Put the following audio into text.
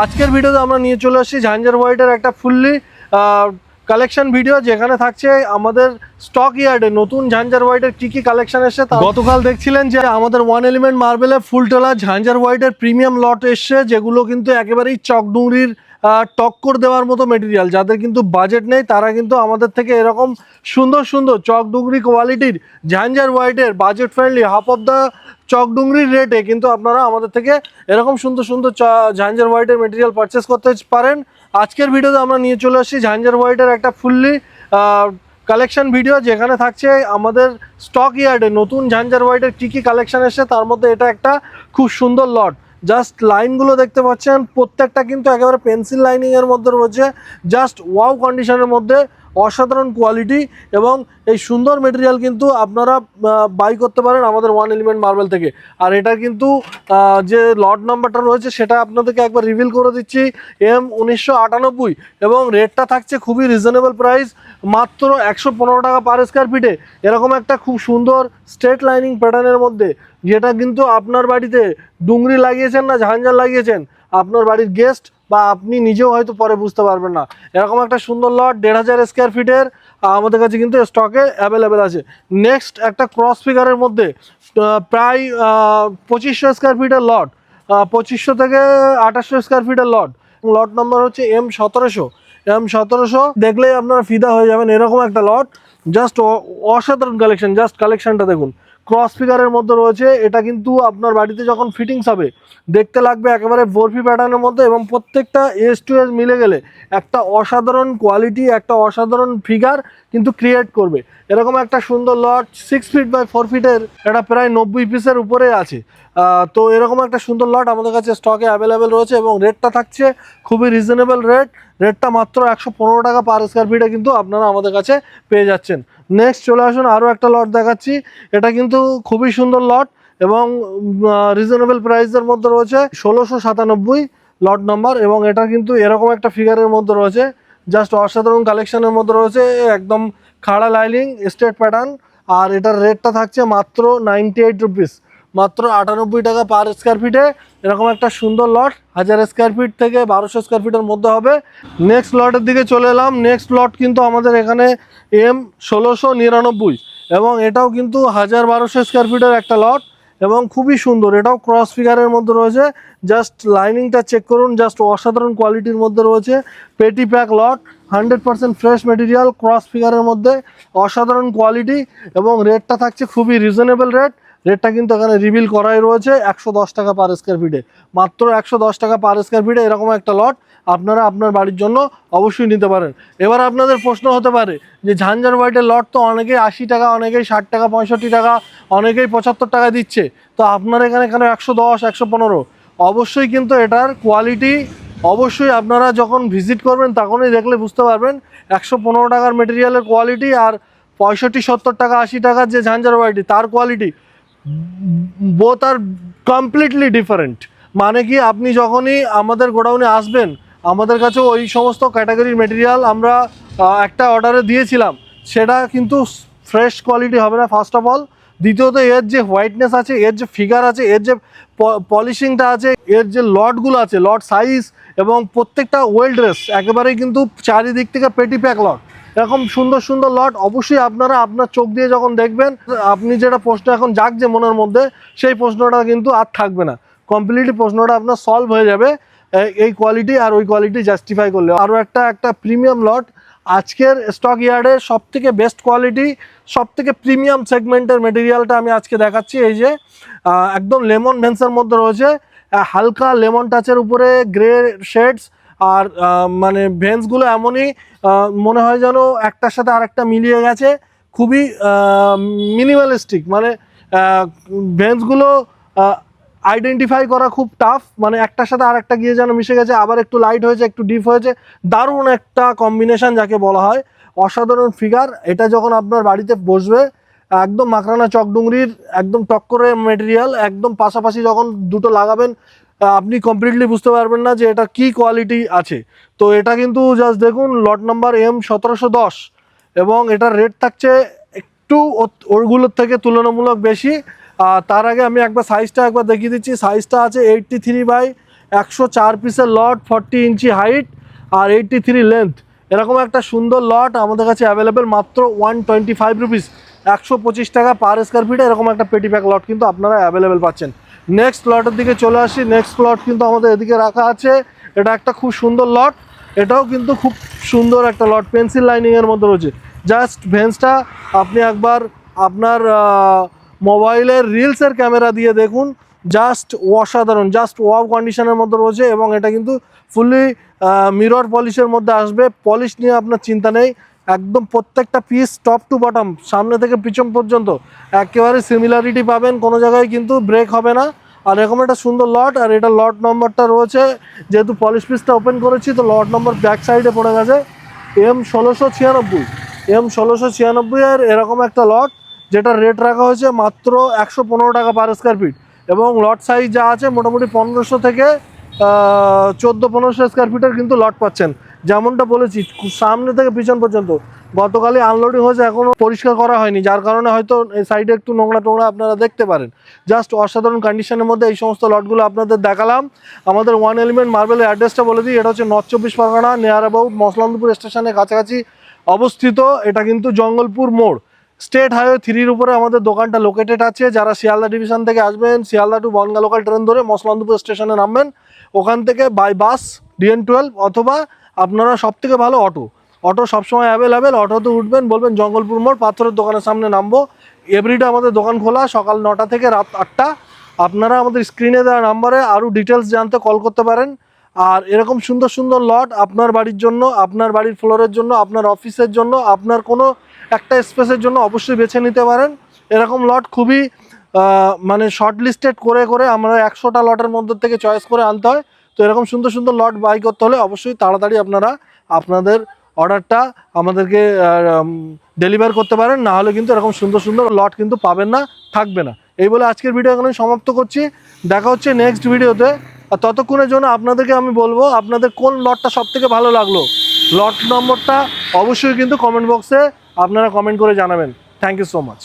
আজকের ভিডিওতে আমরা নিয়ে চলে আসছি ঝাঞ্ঝার হোয়াইটের একটা ফুললি কালেকশন ভিডিও, যেখানে থাকছে আমাদের স্টক ইয়ার্ডে নতুন ঝাঞ্ঝার হোয়াইটের কি কি কালেকশন এসছে। গতকাল দেখছিলেন যে আমাদের ওয়ান এলিমেন্ট মার্বেলের ফুলটোলা ঝাঞ্ঝার হোয়াইটের প্রিমিয়াম লট এসছে, যেগুলো কিন্তু একেবারেই চকডুংরির টক্কর দেওয়ার মতো মেটেরিয়াল। যাদের কিন্তু বাজেট নেই তারা কিন্তু আমাদের থেকে এরকম সুন্দর সুন্দর চকডুংরি কোয়ালিটির ঝাঞ্ঝার হোয়াইটের budget friendly half of the চকডুংরির রেটে কিন্তু আপনারা আমাদের থেকে এরকম সুন্দর সুন্দর ঝাঞ্ঝার হোয়াইটের মেটেরিয়াল পারচেস করতে পারেন। আজকের ভিডিওতে আমরা নিয়ে চলে আসছি ঝাঞ্ঝার হোয়াইটের একটা ফুললি কালেকশন ভিডিও, যেখানে থাকছে আমাদের স্টক ইয়ার্ডে নতুন ঝাঞ্ঝার হোয়াইটের কী কী কালেকশন এসছে। তার মধ্যে এটা একটা খুব সুন্দর লট। জাস্ট লাইনগুলো দেখতে পাচ্ছেন, প্রত্যেকটা কিন্তু একেবারে পেন্সিল লাইনিংয়ের মধ্যে রয়েছে। জাস্ট ওয়াও কন্ডিশনের মধ্যে, অসাধারণ কোয়ালিটি এবং এই সুন্দর মেটেরিয়াল কিন্তু আপনারা বাই করতে পারেন আমাদের ওয়ান এলিমেন্ট মার্বেল থেকে। আর এটা কিন্তু যে লট নাম্বারটা রয়েছে সেটা আপনাদেরকে একবার রিভিল করে দিচ্ছি, M1998, এবং রেটটা থাকছে খুবই রিজনেবল প্রাইস, মাত্র 115 টাকা পার স্কোয়ার ফিটে। এরকম একটা খুব সুন্দর স্ট্রেট লাইনিং প্যাটার্নের মধ্যে, যেটা কিন্তু আপনার বাড়িতে ডুংরি লাগিয়েছেন না ঝাঞ্ঝার লাগিয়েছেন, আপনার বাড়ির গেস্ট বা আপনি নিজেও হয়তো পরে বুঝতে পারবেন না। এরকম একটা সুন্দর লট 1500 স্কোয়ার ফিটের আমাদের কাছে কিন্তু স্টকে অ্যাভেলেবেল আছে। নেক্সট একটা ক্রস ফিগারের মধ্যে প্রায় 2500 স্কোয়ার ফিটের লট, 2500 থেকে 2800 স্কোয়ার ফিটের লট। লট নম্বর হচ্ছে M1700। দেখলেই আপনারা ফিদা হয়ে যাবেন। এরকম একটা লট, জাস্ট অসাধারণ কালেকশন। জাস্ট কালেকশনটা দেখুন, ক্রস ফিগারের মধ্যে রয়েছে। এটা কিন্তু আপনার বাড়িতে যখন ফিটিংস হবে দেখতে লাগবে একেবারে বরফি প্যাটার্নের মধ্যে, এবং প্রত্যেকটা এজ টু এজ মিলে গেলে একটা অসাধারণ কোয়ালিটি, একটা অসাধারণ ফিগার কিন্তু ক্রিয়েট করবে। এরকম একটা সুন্দর লট 6 ফিট বাই 4 ফিটের, এটা প্রায় 90 পিসের উপরে আছে। তো এরকম একটা সুন্দর লট আমাদের কাছে স্টকে অ্যাভেলেবেল রয়েছে, এবং রেটটা থাকছে খুবই রিজনেবল রেটটা মাত্র 115 টাকা পার স্কোয়ার ফিটে কিন্তু আপনারা আমাদের কাছে পেয়ে যাচ্ছেন। নেক্সট চলে আসুন, আরও একটা লট দেখাচ্ছি। এটা কিন্তু খুবই সুন্দর লট এবং রিজনেবল প্রাইসের মধ্যে রয়েছে। 1697 লট নাম্বার, এবং এটা কিন্তু এরকম একটা ফিগারের মধ্যে রয়েছে। জাস্ট অসাধারণ কালেকশনের মধ্যে রয়েছে, একদম খাড়া লাইনিং স্ট্রেট প্যাটার্ন। আর এটার রেটটা থাকছে মাত্র 98 রুপিস, মাত্র 98 টাকা পার স্কোয়ার ফিটে। এরকম একটা সুন্দর লট 1000 স্কোয়ার ফিট থেকে 1200 স্কোয়ার ফিটের মধ্যে হবে। নেক্সট লটের দিকে চলে এলাম। নেক্সট লট কিন্তু আমাদের এখানে M1699, এবং এটাও কিন্তু 1000-1200 স্কোয়ার ফিটের একটা লট, এবং খুবই সুন্দর। এটাও ক্রস ফিগারের মধ্যে রয়েছে। জাস্ট লাইনিংটা চেক করুন, জাস্ট অসাধারণ কোয়ালিটির মধ্যে রয়েছে। পেটি প্যাক লট, 100% ফ্রেশ মেটেরিয়াল, ক্রস ফিগারের মধ্যে, অসাধারণ কোয়ালিটি, এবং রেটটা থাকছে খুবই রিজনেবল রেটটা কিন্তু এখানে রিভিল করাই রয়েছে 110 টাকা পার স্কোয়ার ফিটে, মাত্র 110 টাকা পার স্কোয়ার ফিটে। এরকম একটা লট আপনারা আপনার বাড়ির জন্য অবশ্যই নিতে পারেন। এবার আপনাদের প্রশ্ন হতে পারে যে ঝাঞ্ঝার হোয়াইটের লট তো অনেকেই 80 টাকা, অনেকেই 60 টাকা, 65 টাকা, অনেকেই 75 টাকা দিচ্ছে, তো আপনার এখানে কেন 110, 115? অবশ্যই কিন্তু এটার কোয়ালিটি অবশ্যই আপনারা যখন ভিজিট করবেন তখনই দেখলে বুঝতে পারবেন। 115 টাকার মেটেরিয়ালের কোয়ালিটি আর 65, 70 টাকা, 80 টাকার যে ঝাঞ্ঝার হোয়াইট তার কোয়ালিটি, বোথ আর কমপ্লিটলি ডিফারেন্ট। মানে কি, আপনি যখনই আমাদের গোডাউনে আসবেন, আমাদের কাছে ওই সমস্ত ক্যাটাগরির মেটেরিয়াল আমরা একটা অর্ডারে দিয়েছিলাম, সেটা কিন্তু ফ্রেশ কোয়ালিটি হবে না ফার্স্ট অফ অল। দ্বিতীয়ত এর যে হোয়াইটনেস আছে, এর যে ফিগার আছে, এর যে পলিশিংটা আছে, এর যে লটগুলো আছে, লট সাইজ এবং প্রত্যেকটা ওয়েল ড্রেস, একেবারেই কিন্তু চারিদিক থেকে পেটি প্যাক লট। এরকম সুন্দর সুন্দর লট অবশ্যই আপনারা আপনার চোখ দিয়ে যখন দেখবেন, আপনি যেটা প্রশ্ন এখন জাগছে মনের মধ্যে, সেই প্রশ্নটা কিন্তু আর থাকবে না। কমপ্লিটলি প্রশ্নটা আপনার সলভ হয়ে যাবে এই কোয়ালিটি আর ওই কোয়ালিটি জাস্টিফাই করলে। আরও একটা প্রিমিয়াম লট আজকের স্টক ইয়ার্ডের সবথেকে বেস্ট কোয়ালিটি, সবথেকে প্রিমিয়াম সেগমেন্টের মেটেরিয়ালটা আমি আজকে দেখাচ্ছি। এই যে একদম লেমন ভেন্সের মধ্যে রয়েছে, হালকা লেমন টাচের উপরে গ্রে শেডস, আর মানে ভেন্সগুলো এমনই মনে হয় যেন একটার সাথে আরেকটা মিলিয়ে গেছে। খুবই মিনিমালিস্টিক, মানে ভেন্সগুলো আইডেন্টিফাই করা খুব টাফ, মানে একটার সাথে আরেকটা গিয়ে যেন মিশে গেছে, আবার একটু লাইট হয়েছে, একটু ডিপ হয়েছে। দারুণ একটা কম্বিনেশন যাকে বলা হয়, অসাধারণ ফিগার। এটা যখন আপনার বাড়িতে বসবে, একদম মাকড়ানা চকডুংরির একদম টক্করে মেটেরিয়াল, একদম পাশাপাশি যখন দুটো লাগাবেন আপনি কমপ্লিটলি বুঝতে পারবেন না যে এটা কি কোয়ালিটি আছে। তো এটা কিন্তু জাস্ট দেখুন, লট নাম্বার M1710, এবং এটার রেট থাকছে একটু ওগুলোর থেকে তুলনামূলক বেশি। তার আগে আমি একবার সাইজটা একবার দেখিয়ে দিচ্ছি। সাইজটা আছে 83 বাই 104 পিসের লট, 40 ইঞ্চি হাইট আর 83 লেন্থ, এরকম একটা সুন্দর লট আমাদের কাছে অ্যাভেলেবেল মাত্র 125 রুপিস, 125 টাকা পার স্কোয়ার ফিটে এরকম একটা পেটি প্যাক লট কিন্তু আপনারা অ্যাভেলেবেল পাচ্ছেন। নেক্সট লটের দিকে চলে আসি। নেক্সট লট কিন্তু আমাদের এদিকে রাখা আছে। এটা একটা খুব সুন্দর লট, এটাও কিন্তু খুব সুন্দর একটা লট, পেন্সিল লাইনিংয়ের মধ্যে রয়েছে। জাস্ট ভেন্সটা আপনি একবার আপনার মোবাইলের রিলসের ক্যামেরা দিয়ে দেখুন, জাস্ট অসাধারণ, জাস্ট ওয়াও কন্ডিশনের মধ্যে রয়েছে এবং এটা কিন্তু ফুললি মিরর পলিশের মধ্যে আসবে। পলিশ নিয়ে আপনার চিন্তা নেই, একদম প্রত্যেকটা পিস টপ টু বটম সামনে থেকে পিছন পর্যন্ত একেবারে সিমিলারিটি পাবেন, কোনো জায়গায় কিন্তু ব্রেক হবে না। আর এরকম একটা সুন্দর লট, আর এটা লট নম্বরটা রয়েছে, যেহেতু পলিশ পিসটা ওপেন করেছি তো লট নম্বর ব্যাক সাইডে পড়ে গেছে M1696, M1696 এর এরকম একটা লট, যেটা রেট রাখা হয়েছে মাত্র 115 টাকা পার স্কোয়ার ফিট এবং লট সাইজ যা আছে মোটামুটি 1500 থেকে 1400-1500 স্কোয়ার ফিটের কিন্তু লট পাচ্ছেন। যেমনটা বলেছি সামনে থেকে পিছন পর্যন্ত গতকালই আনলোডিং হয়েছে, এখনও পরিষ্কার করা হয়নি, যার কারণে হয়তো এই সাইডে একটু নোংরা টোংরা আপনারা দেখতে পারেন। জাস্ট অসাধারণ কন্ডিশনের মধ্যে এই সমস্ত লটগুলো আপনাদের দেখালাম। আমাদের ওয়ান এলিমেন্ট মার্বেলের অ্যাড্রেসটা বলে দিই, এটা হচ্ছে north 24 Pargana, near about Masalandapur স্টেশনের কাছাকাছি অবস্থিত। এটা কিন্তু জঙ্গলপুর মোড়, স্টেট হাইওয়ে 3-র উপরে আমাদের দোকানটা লোকেটেড আছে। যারা শিয়ালদা ডিভিশন থেকে আসবেন, Sealdah to Bongaon local train ধরে মসলান্দপুর স্টেশনে নামবেন, ওখান থেকে বাই বাস DN12 অথবা আপনারা সবথেকে ভালো অটো সবসময় অ্যাভেলেবেল। অটোতে উঠবেন, বলবেন জঙ্গলপুর মোড় পাথরের দোকানের সামনে নামবো। এভরিডে আমাদের দোকান খোলা সকাল 9টা থেকে রাত 8টা। আপনারা আমাদের স্ক্রিনে দেওয়া নাম্বারে আরও ডিটেলস জানতে কল করতে পারেন। আর এরকম সুন্দর সুন্দর লট আপনার বাড়ির জন্য, আপনার বাড়ির ফ্লোরের জন্য, আপনার অফিসের জন্য, আপনার কোনো একটা স্পেসের জন্য অবশ্যই বেছে নিতে পারেন। এরকম লট খুবই মানে শর্ট লিস্টেড করে করে আমরা 100টা লটের মধ্যে থেকে চয়েস করে আনতে হয়। তো এরকম সুন্দর সুন্দর লট বাই করতে হলে অবশ্যই তাড়াতাড়ি আপনারা আপনাদের অর্ডারটা আমাদেরকে ডেলিভার করতে পারেন, না হলে কিন্তু এরকম সুন্দর সুন্দর লট কিন্তু পাবেন না, থাকবে না। এই বলে আজকের ভিডিও এখানে সমাপ্ত করছি। দেখা হচ্ছে নেক্সট ভিডিওতে। আর ততক্ষণের জন্য আপনাদেরকে আমি বলবো, আপনাদের কোন লটটা সবথেকে ভালো লাগলো, লট নম্বরটা অবশ্যই কিন্তু কমেন্ট বক্সে আপনারা কমেন্ট করে জানাবেন। Thank you so much.